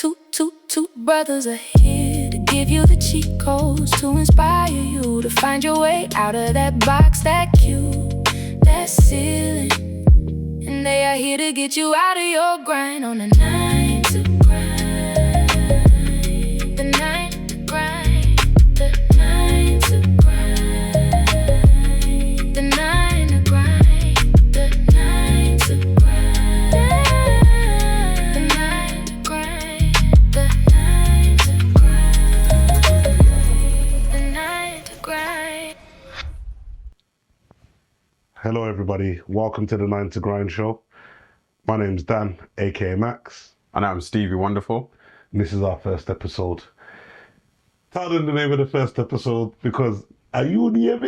Two brothers are here to give you the cheat codes to inspire you to find your way out of that box, that cube, that ceiling. And they are here to get you out of your grind on the 9 to grind. The 9 to grind. The 9 to grind. The 9 to grind. The 9 to grind. The 9 to grind. The 9 to grind. The 9 to grind. Hello everybody, welcome to the 9 to Grind show. My name's Dan, aka Max. And I'm Stevie Wonderful. And this is our first episode. Tell them the name of the first episode because are you the ever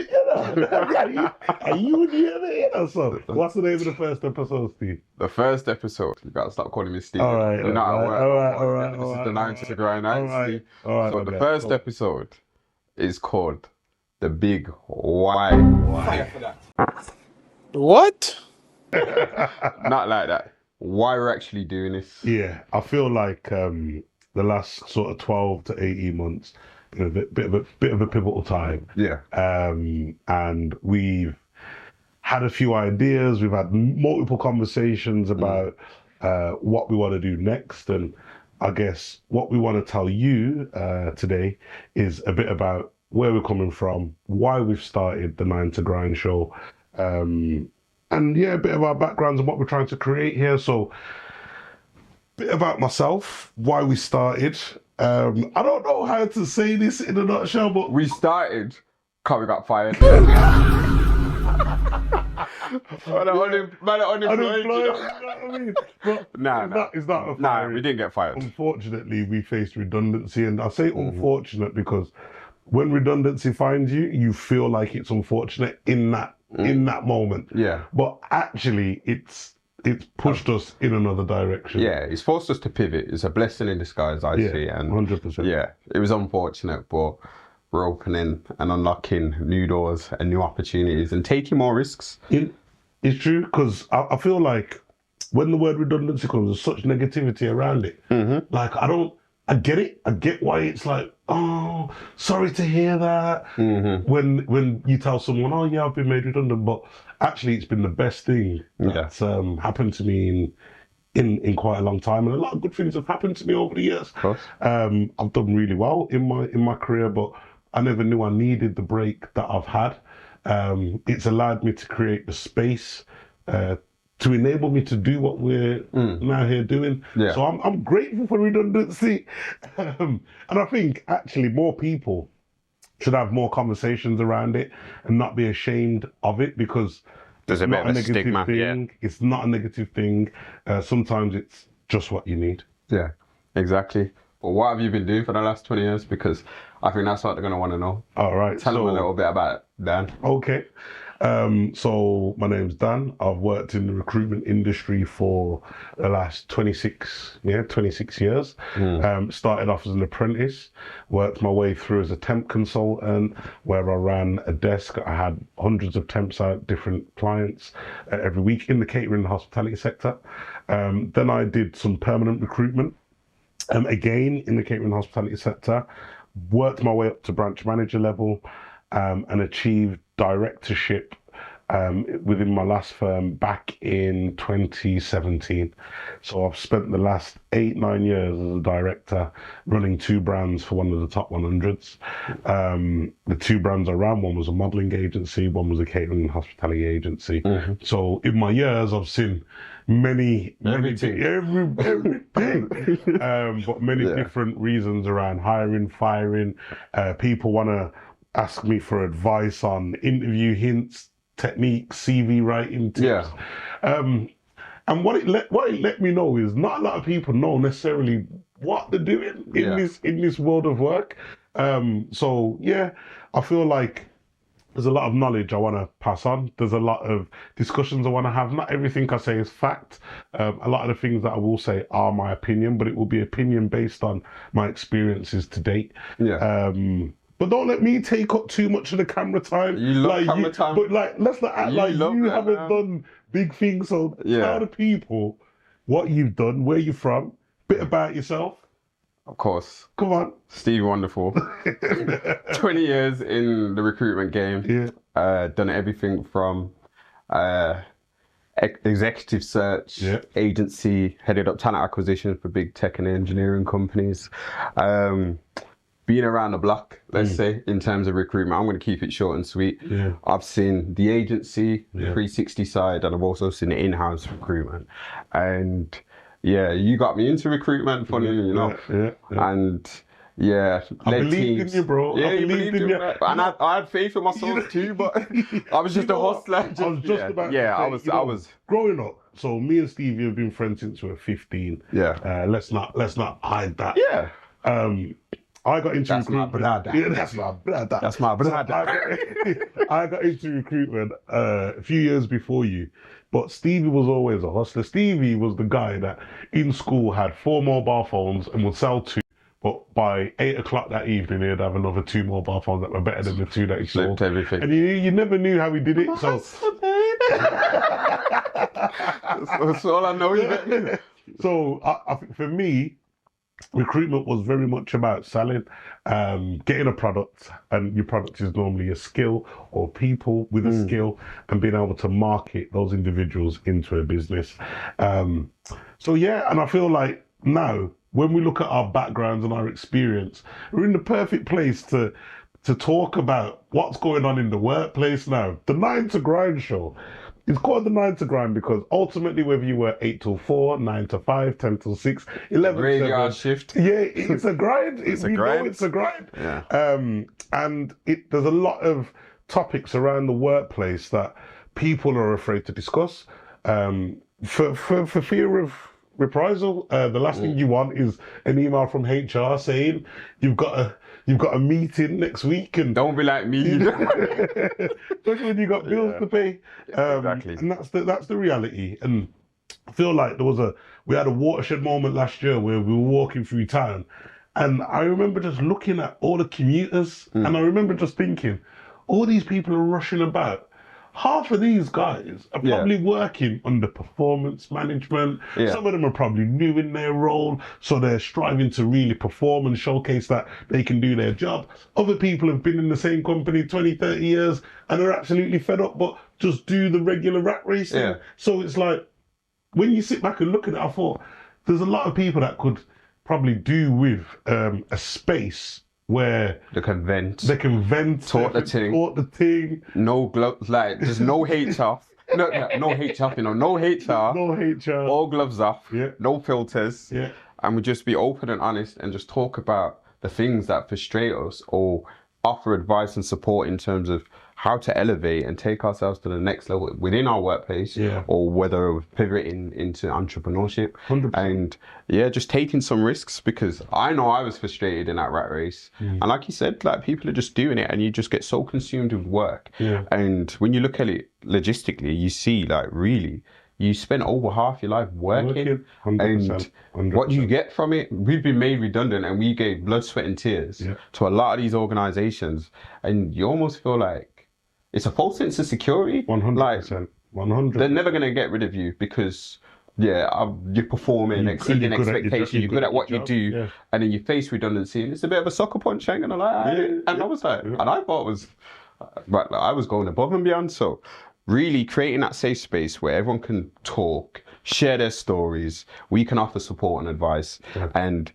Are you the ever So what's the name of the first episode, Steve? The first episode. You gotta stop calling me Steve. Alright, You're not at work. alright. This is the 9 to Grind night, Steve. Alright, So okay. the first episode is called The Big Why. What? Not like that. Why we're actually doing this. Yeah, I feel like the last sort of 12 to 18 months, you know, bit of a pivotal time. Yeah. And we've had a few ideas. We've had multiple conversations about what we want to do next. And I guess what we want to tell you today is a bit about where we're coming from, why we've started the 9 to Grind show, and yeah, a bit of our backgrounds and what we're trying to create here. So, a bit about myself, why we started. I don't know how to say this in a nutshell, but We started because we got fired. unemployed, you know what I mean? But it's not a Nah, firing. we didn't get fired. Unfortunately, we faced redundancy, and I say unfortunate because when redundancy finds you, you feel like it's unfortunate in that moment. Yeah. But actually, it's pushed us in another direction. Yeah, it's forced us to pivot. It's a blessing in disguise, I see. And 100%. yeah, it was unfortunate, but we're opening and unlocking new doors and new opportunities and taking more risks. It's true, because I feel like when the word redundancy comes, there's such negativity around it. Like, I get it. I get why it's like, oh, sorry to hear that. When you tell someone, oh yeah, I've been made redundant, but actually it's been the best thing that's happened to me in quite a long time, and a lot of good things have happened to me over the years. Of course. I've done really well in my career, but I never knew I needed the break that I've had. It's allowed me to create the space to enable me to do what we're now here doing. Yeah. So I'm grateful for redundancy. And I think actually more people should have more conversations around it and not be ashamed of it, because There's a it's bit not of a negative stigma. thing. It's not a negative thing. Sometimes it's just what you need. Yeah, exactly. Well, what have you been doing for the last 20 years? Because I think that's what they're going to want to know. All right. Tell them a little bit about it, Dan. Okay. So my name's Dan. I've worked in the recruitment industry for the last 26 years. Started off as an apprentice, worked my way through as a temp consultant, where I ran a desk. I had hundreds of temps out, different clients every week in the catering and hospitality sector. Then I did some permanent recruitment, again in the catering and hospitality sector, worked my way up to branch manager level, and achieved directorship within my last firm back in 2017. So I've spent the last 8-9 years as a director running 2 brands for one of the top 100s. The 2 brands I ran, one was a modelling agency, one was a catering and hospitality agency. So in my years, I've seen many Everything. but many different reasons around hiring, firing. People want to ask me for advice on interview hints, techniques, CV writing tips. And what it let me know is not a lot of people know necessarily what they're doing in this world of work. So yeah, I feel like there's a lot of knowledge I want to pass on. There's a lot of discussions I want to have. Not everything I say is fact. A lot of the things that I will say are my opinion, but it will be opinion based on my experiences to date. But don't let me take up too much of the camera time. You love camera time. But let's not act like you haven't done big things. So tell the people what you've done, where you're from, bit about yourself. Of course. Come on. Stevie Wonderful. 20 years in the recruitment game. Yeah. Done everything from executive search, agency, headed up talent acquisition for big tech and engineering companies. Being around the block, let's say, in terms of recruitment. I'm going to keep it short and sweet. Yeah. I've seen the agency, the 360 side, and I've also seen the in-house recruitment. And yeah, you got me into recruitment, funnily enough. And yeah, I believed in you, bro. Yeah, I you believed in me. And I had faith in myself too, but I was just a hustler. I was just about to say, I was growing up. So me and Stevie have been friends since we were 15. Yeah. Let's not hide that. Yeah. I got into recruitment. That's my brother. That's my brother. I got into recruitment a few years before you, but Stevie was always a hustler. Stevie was the guy that in school had 4 mobile phones and would sell 2. But by 8 o'clock that evening, he'd have another 2 mobile phones that were better than the 2 that he sold. Everything. And you never knew how he did it. So that's all I know. So I think for me, recruitment was very much about selling, getting a product, and your product is normally a skill or people with a skill, and being able to market those individuals into a business. So yeah, and I feel like now, when we look at our backgrounds and our experience, we're in the perfect place to talk about what's going on in the workplace now. The 9 to Grind show. It's called the 9 to Grind because ultimately, whether you work 8 till 4, 9 to 5, 10 till 6, 11 graveyard 7, shift. Yeah, it's a grind. It's a grind. It's a grind. Yeah. And there's a lot of topics around the workplace that people are afraid to discuss for fear of reprisal. The last thing you want is an email from HR saying you've got a meeting next week, and don't be like me. Especially when you got bills to pay. Exactly. And that's the reality. And I feel like we had a watershed moment last year where we were walking through town, and I remember just looking at all the commuters, and I remember just thinking, all these people are rushing about. Half of these guys are probably working under performance management. Yeah. Some of them are probably new in their role, so they're striving to really perform and showcase that they can do their job. Other people have been in the same company 20, 30 years and are absolutely fed up, but just do the regular rat racing. Yeah. So it's like, when you sit back and look at it, I thought, there's a lot of people that could probably do with a space where they can vent, talk the thing. No gloves, like there's no HR. No HR, no HR. No HR. All gloves off. Yeah. No filters. Yeah. And we just be open and honest and just talk about the things that frustrate us, or offer advice and support in terms of how to elevate and take ourselves to the next level within our workplace, or whether we're pivoting into entrepreneurship. 100%. And just taking some risks, because I know I was frustrated in that rat race. And like you said, like, people are just doing it and you just get so consumed with work. And when you look at it logistically, you see, like, really, you spend over half your life working. 100%. And what do you get from it? We've been made redundant, and we gave blood, sweat and tears to a lot of these organizations, and you almost feel like it's a false sense of security. 100%. Like, 100%. they're never going to get rid of you because you're performing, exceeding expectations, you're good at what you do, and then you face redundancy, and it's a bit of a sucker punch, ain't gonna lie. I was like, and I thought it was, but I was going above and beyond. So really creating that safe space where everyone can talk, share their stories, we can offer support and advice, and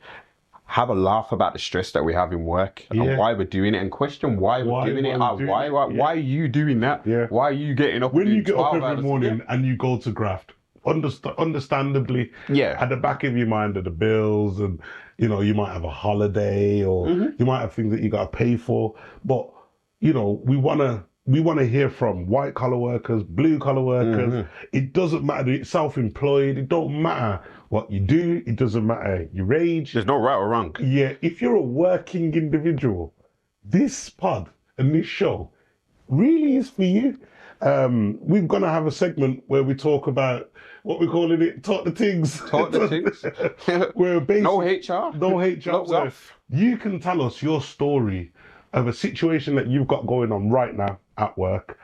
have a laugh about the stress that we have in work and why we're doing it, and question why we're doing it. Why are you doing that? Why are you getting up? When you get up every morning and you go to graft, understandably, at the back of your mind are the bills, and you might have a holiday, or you might have things that you got to pay for. But we want to hear from white collar workers, blue collar workers. It doesn't matter. It's self-employed. It don't matter what you do. It doesn't matter your age. There's no right or wrong. Yeah, if you're a working individual, this pod and this show really is for you. We're going to have a segment where we talk about what we're calling it, talk the things. Talk the things. Where basically, no HR. No HR. Where you can tell us your story of a situation that you've got going on right now at work.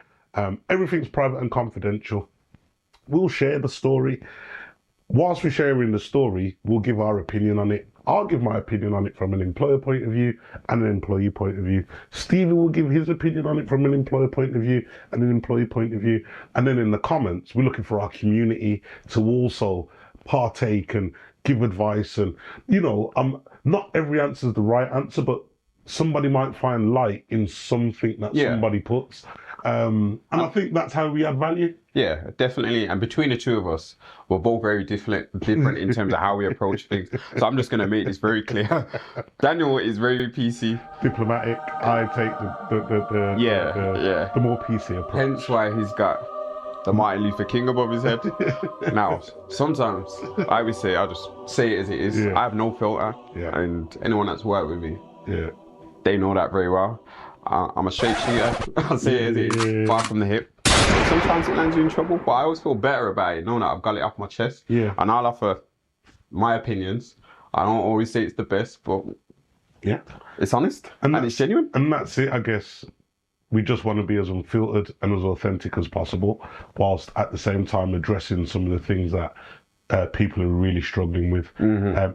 Everything's private and confidential. We'll share the story. Whilst we're sharing the story, we'll give our opinion on it. I'll give my opinion on it from an employer point of view and an employee point of view. Stevie will give his opinion on it from an employer point of view and an employee point of view. And then in the comments, we're looking for our community to also partake and give advice. And, you know, not every answer is the right answer, but somebody might find light in something that somebody puts. And I think that's how we add value. Yeah, definitely. And between the two of us, we're both very different in terms of how we approach things. So I'm just going to make this very clear. Daniel is very PC. Diplomatic. I take the more PC approach. Hence why he's got the Martin Luther King above his head. Now, sometimes I would say, I'll just say it as it is. I have no filter. And anyone that's worked with me, they know that very well. I'm a straight shooter. I'll say it as it is, far from the hip. Sometimes it lands you in trouble, but I always feel better about it, knowing that I've got it off my chest. And I'll offer my opinions. I don't always say it's the best, but it's honest and it's genuine. And that's it, I guess. We just want to be as unfiltered and as authentic as possible, whilst at the same time addressing some of the things that people are really struggling with,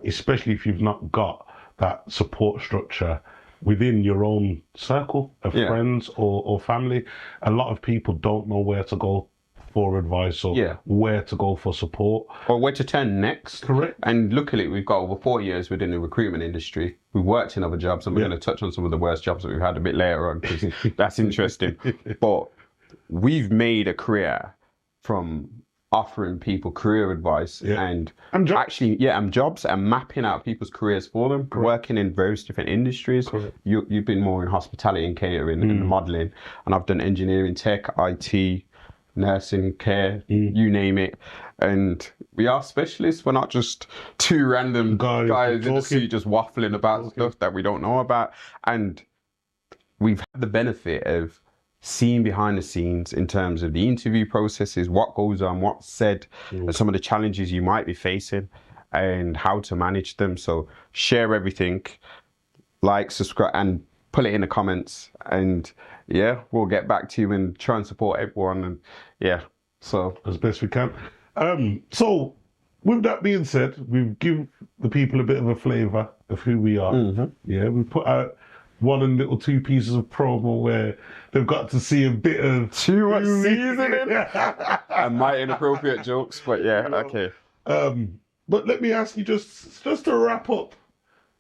especially if you've not got that support structure within your own circle of friends or family. A lot of people don't know where to go for advice or where to go for support. Or where to turn next. Correct. And luckily, we've got over 4 years within the recruitment industry. We've worked in other jobs, and we're going to touch on some of the worst jobs that we've had a bit later on, because that's interesting. But we've made a career from offering people career advice and jobs and mapping out people's careers for them, working in various different industries. You've been more in hospitality and catering and modelling, and I've done engineering, tech, IT, nursing, care, you name it. And we are specialists. We're not just two random guys in the suit just waffling about stuff that we don't know about. And we've had the benefit of seeing behind the scenes in terms of the interview processes, what goes on, what's said, and some of the challenges you might be facing and how to manage them. So share everything, like, subscribe, and put it in the comments. And we'll get back to you and try and support everyone. And so as best we can. So with that being said, we've given the people a bit of a flavour of who we are. We've put out one and little 2 pieces of promo where they've got to see a bit of too much seasoning and my inappropriate jokes, but okay. But let me ask you just to wrap up,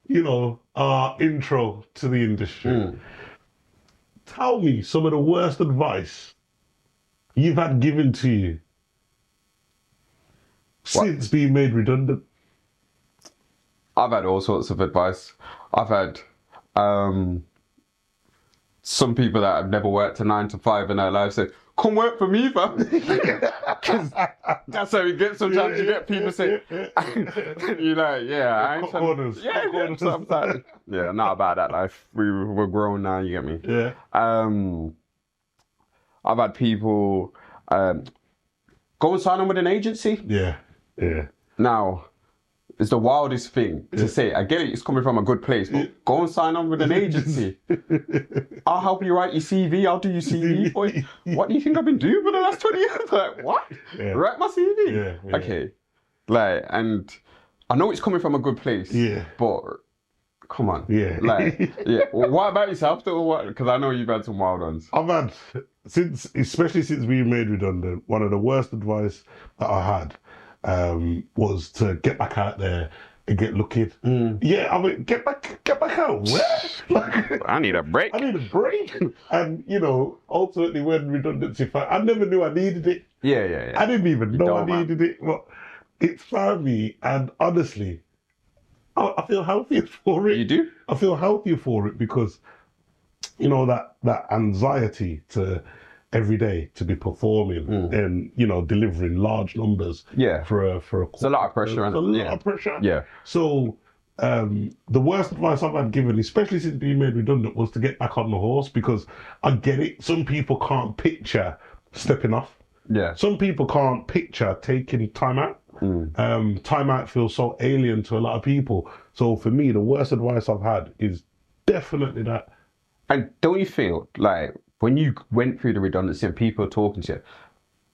you know, our intro to the industry. Tell me some of the worst advice you've had given to you since being made redundant. I've had all sorts of advice. I've had some people that have never worked a 9 to 5 in their life say, "Come work for me, fam." Because that's how you get. Sometimes you get people say, "You're like, I ain't trying to." Not about that life. We're grown now. You get me? I've had people go and sign on with an agency. Now, it's the wildest thing to say. I get it, it's coming from a good place, but go and sign on with an agency. I'll help you write your CV, I'll do your CV for you. What do you think I've been doing for the last 20 years? Like, what? Write my CV? Okay. Like, and I know it's coming from a good place, but come on. Well, what about yourself though? Because I know you've had some wild ones. I've had, especially since being made redundant, one of the worst advice that I had was to get back out there and get looking. I mean, get back out. Where? Like, I need a break. And you know, ultimately, when redundancy, I never knew I needed it. I didn't even know I needed it, but it found me. And honestly, I feel healthier for it. You do? I feel healthier for it because, you know, that anxiety to every day to be performing and, you know, delivering large numbers for a it's a lot of pressure. It's a lot of pressure. So the worst advice I've had given, especially since being made redundant, was to get back on the horse, because I get it. Some people can't picture stepping off. Some people can't picture taking time out. Time out feels so alien to a lot of people. So for me, the worst advice I've had is definitely that. And don't you feel like when you went through the redundancy and people are talking to you,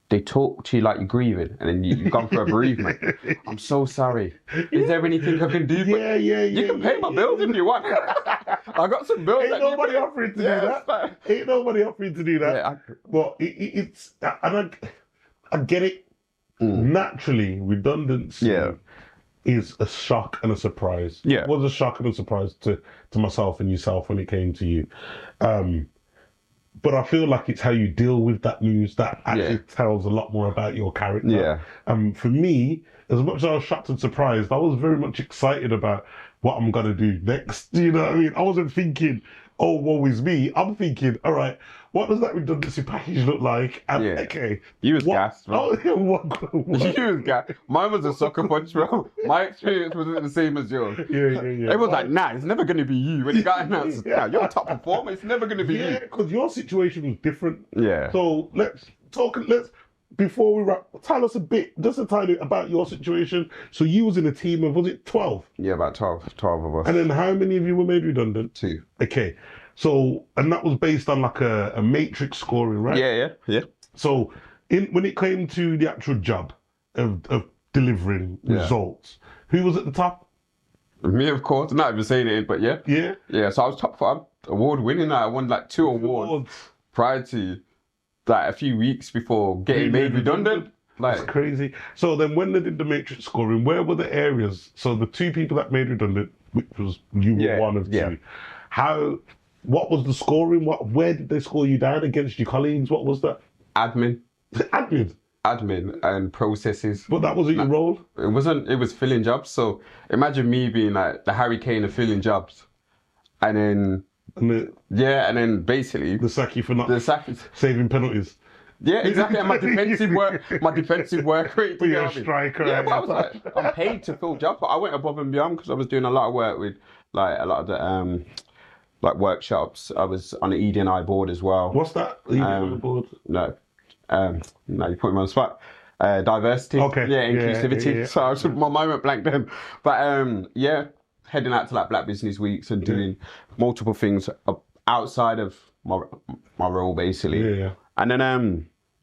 they talk to you like you're grieving, and then you've gone for a bereavement. I'm so sorry. Is there anything I can do? You can pay my bills if you want. I got some bills. Ain't nobody offering to do that. Ain't nobody offering to do that. Yeah, but it's and I get it. Naturally, redundancy is a shock and a surprise. Yeah, it was a shock and a surprise to myself and yourself when it came to you. But I feel like it's how you deal with that news that actually tells a lot more about your character. Yeah. For me, as much as I was shocked and surprised, I was very much excited about what I'm going to do next. You know what I mean? I wasn't thinking, oh, woe is me. I'm thinking, all right, what does that redundancy package look like? And, okay. You was gassed, bro. You was gassed. Mine was a sucker punch, bro. My experience wasn't the same as yours. Yeah. Everyone's like, nah, it's never going to be you. When you got announced, nah, you're a top performer. It's never going to be you. Yeah, because your situation was different. Yeah. So before we wrap, tell us a bit, just a tiny about your situation. So you was in a team of, was it 12? Yeah, about 12 of us. And then how many of you were made redundant? 2. Okay. So, and that was based on like a matrix scoring, right? Yeah. So when it came to the actual job of delivering results, who was at the top? Me, of course. Not even saying it, but yeah. Yeah? Yeah, so I was top 5 award winning. I won like 2 awards prior to like a few weeks before getting made redundant. Like, that's crazy. So then when they did the matrix scoring, where were the areas? So the 2 people that made redundant, which was you were one of 2. What was the scoring? Where did they score you down against your colleagues? What was that? Admin and processes. But that wasn't your role? It wasn't. It was filling jobs. So imagine me being like the Harry Kane of filling jobs. And then basically the sack you for not saving penalties. Yeah, exactly. And my defensive work rate. But you're a striker. Yeah, but I was like, I'm paid to fill jobs, but I went above and beyond because I was doing a lot of work with like a lot of the like workshops. I was on the ED&I board as well. What's that? ED&I board? No, you put me on the spot. Diversity. Okay. Yeah, inclusivity. Yeah. So I was my moment blank then. But heading out to like Black Business Weeks and doing multiple things outside of my role basically. Yeah. And then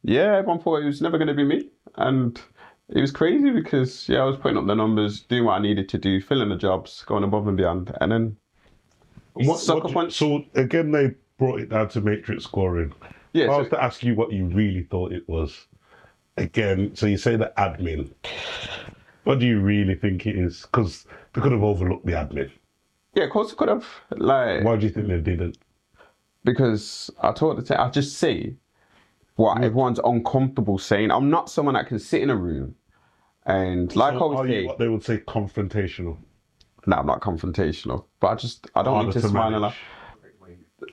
everyone thought it was never going to be me, and it was crazy because I was putting up the numbers, doing what I needed to do, filling the jobs, going above and beyond, and then. So again, they brought it down to matrix scoring. Yeah. If I was to ask you what you really thought it was, again, so you say the admin. What do you really think it is? Because they could have overlooked the admin. Yeah, of course they could have. Like, why do you think they didn't? Because I just say what everyone's uncomfortable saying. I'm not someone that can sit in a room and like I was saying, what they would say confrontational. No, I'm not confrontational, but I don't need to smile and laugh.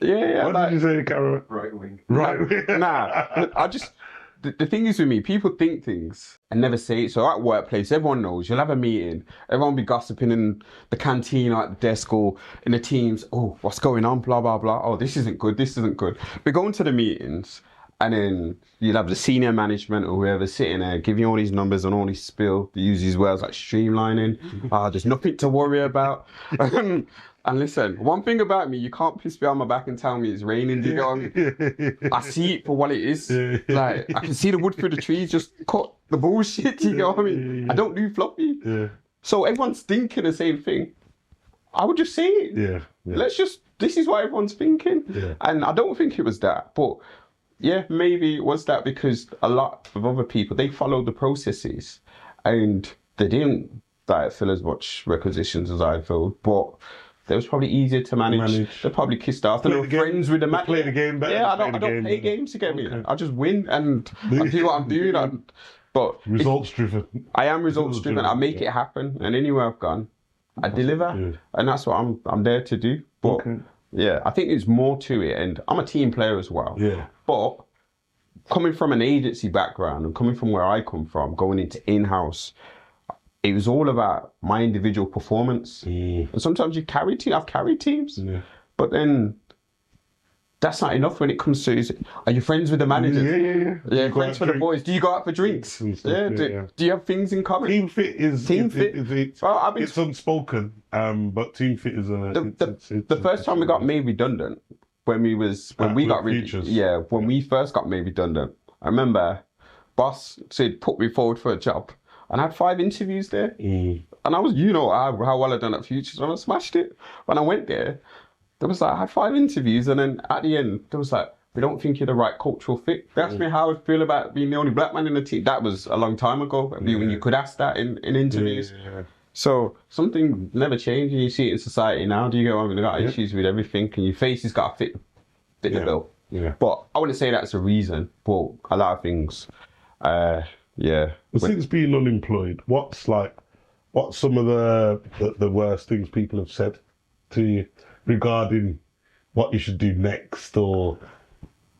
Yeah. What did you say, Karen? Right wing. The thing is with me, people think things and never say it. So at workplace, everyone knows. You'll have a meeting, everyone will be gossiping in the canteen or at the desk or in the teams. Oh, what's going on? Blah, blah, blah. Oh, this isn't good. We go into the meetings and then you'll have the senior management or whoever's sitting there giving you all these numbers and all these spill. They use these words like streamlining. There's nothing to worry about. And listen, one thing about me, you can't piss me on my back and tell me it's raining. Do you get what I mean? I see it for what it is. Like, I can see the wood through the trees, just cut the bullshit. Do you get what I mean? I don't do fluffy. So everyone's thinking the same thing. I would just say it. This is what everyone's thinking. And I don't think it was that. But maybe it was that because a lot of other people, they followed the processes and they didn't fill as much requisitions as I filled. But it was probably easier to manage. They probably kissed after. They were friends with the man. Play the game better. Yeah, I don't play games to get me. I just win and I do what I'm doing. But results driven. I am results driven. I make it happen, and anywhere I've gone, I deliver, and that's what I'm there to do. But I think there's more to it, and I'm a team player as well. Yeah. But coming from an agency background and coming from where I come from, going into in-house. It was all about my individual performance. And sometimes I've carried teams, but then that's not enough when it comes to, are you friends with the managers? Yeah, friends for the boys. Do you go out for drinks? Do you have things in common? Team fit it's unspoken, but team fit is the first time we got made redundant, when we first got made redundant, I remember boss said put me forward for a job, and I had 5 interviews there, Mm. and I was, how well I done at Futures, and I smashed it. When I went there, there was like I had 5 interviews, and then at the end there was like, we don't think you're the right cultural fit. They asked me how I feel about being the only black man in the team. That was a long time ago. I mean, when you could ask that in interviews. Yeah. So something never changed, and you see it in society now. Do you get what I mean? They got issues with everything, and your face has got to fit the bill. Yeah. But I wouldn't say that's a reason, but a lot of things. Yeah. Since being unemployed, what's some of the worst things people have said to you regarding what you should do next, or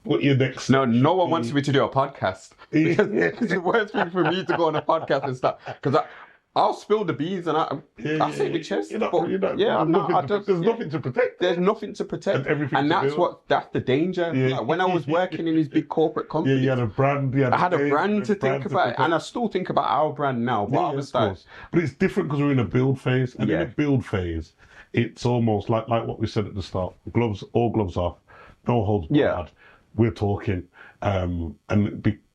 what your next? No one wants me to do a podcast. Because it's the worst thing for me to go on a podcast and stuff. Because I'll spill the beans and I'll say the chest. There's nothing to protect. There's nothing to protect. And that's the danger. Yeah. Like when I was working in these big corporate companies, Yeah, you had a brand. I had a brand to think about, and I still think about our brand now. But I was like, but it's different because we're in a build phase, and in a build phase, it's almost like what we said at the start: all gloves off, no holds barred. Yeah. We're talking,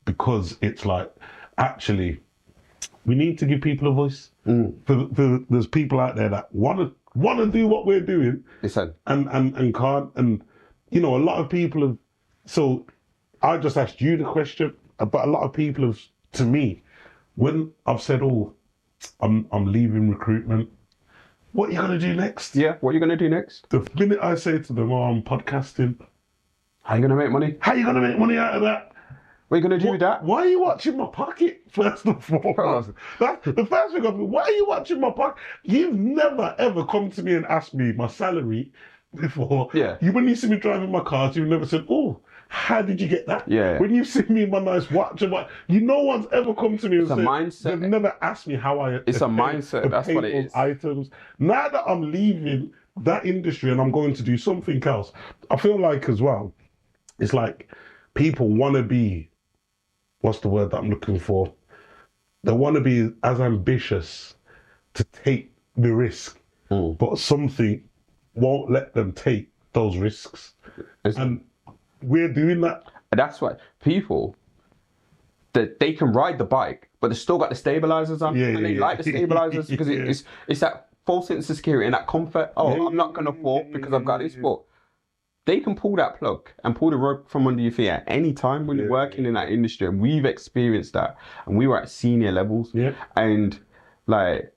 because it's like actually. We need to give people a voice. There's people out there that want to do what we're doing, and can't. And a lot of people have. So I just asked you the question, but a lot of people have, to me, when I've said, "Oh, I'm leaving recruitment," what are you gonna do next? Yeah, what are you gonna do next? The minute I say to them, "Oh, I'm podcasting," how are you gonna make money? How are you gonna make money out of that? What are you going to do with that? Why are you watching my pocket, first and foremost? That's the first thing of it. Why are you watching my pocket? You've never, ever come to me and asked me my salary before. Yeah. When you see me driving my cars, you've never said, "Oh, how did you get that?" Yeah. When you see me in my nice watch, no one's ever come to me and said, mindset. They've never asked me how I... It's a mindset, that's what it is. Items. Now that I'm leaving that industry and I'm going to do something else, I feel like as well, it's like people want to be... What's the word that I'm looking for? They want to be as ambitious to take the risk, but something won't let them take those risks. And we're doing that. That's why people, that they can ride the bike, but they've still got the stabilizers on. They like the stabilizers because it's that false sense of security and that comfort. I'm not going to fall because I've got this, but they can pull that plug and pull the rug from under your feet at any time when you're working in that industry. And we've experienced that. And we were at senior levels. Yeah. And like,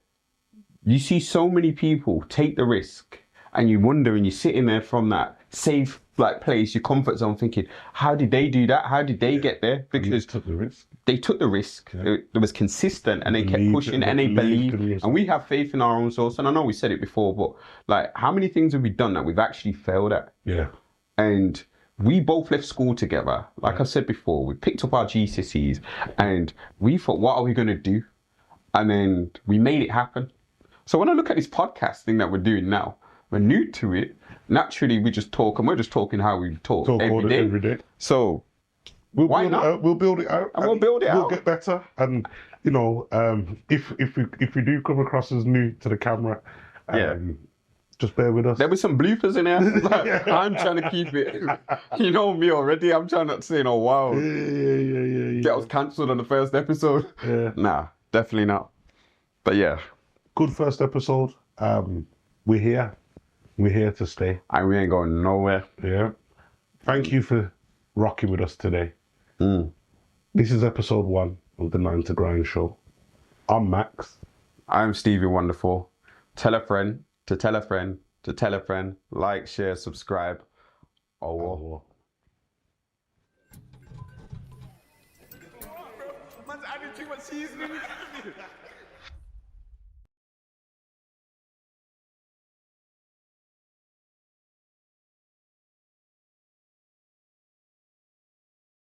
you see so many people take the risk and you wonder, and you're sitting there from that safe place, your comfort zone, thinking, how did they do that? How did they get there? Because took the risk. They took the risk. It was consistent, and they kept pushing, and they believed. And we have faith in our own source. And I know we said it before, but like, how many things have we done that we've actually failed at? Yeah. And we both left school together. Like I said before, we picked up our GCSEs, and we thought, what are we going to do? And then we made it happen. So when I look at this podcast thing that we're doing now, we're new to it. Naturally, we just talk, and we're just talking how we talk every day. So why not? We'll build it out. And we'll build it out. We'll get better. And if we do come across as new to the camera, just bear with us. There was some bloopers in there. Like, I'm trying to keep it. You know me already. I'm trying not to say no wow. Yeah. That was cancelled on the first episode. Yeah. Nah, definitely not. But yeah. Good first episode. We're here. We're here to stay. And we ain't going nowhere. Yeah. Thank you for rocking with us today. This is episode 1 of the 9 to Grind show. I'm Max. I'm Stevie Wonderful. Tell a friend to tell a friend to tell a friend. Like, share, subscribe. Oh. Man's adding too much seasoning.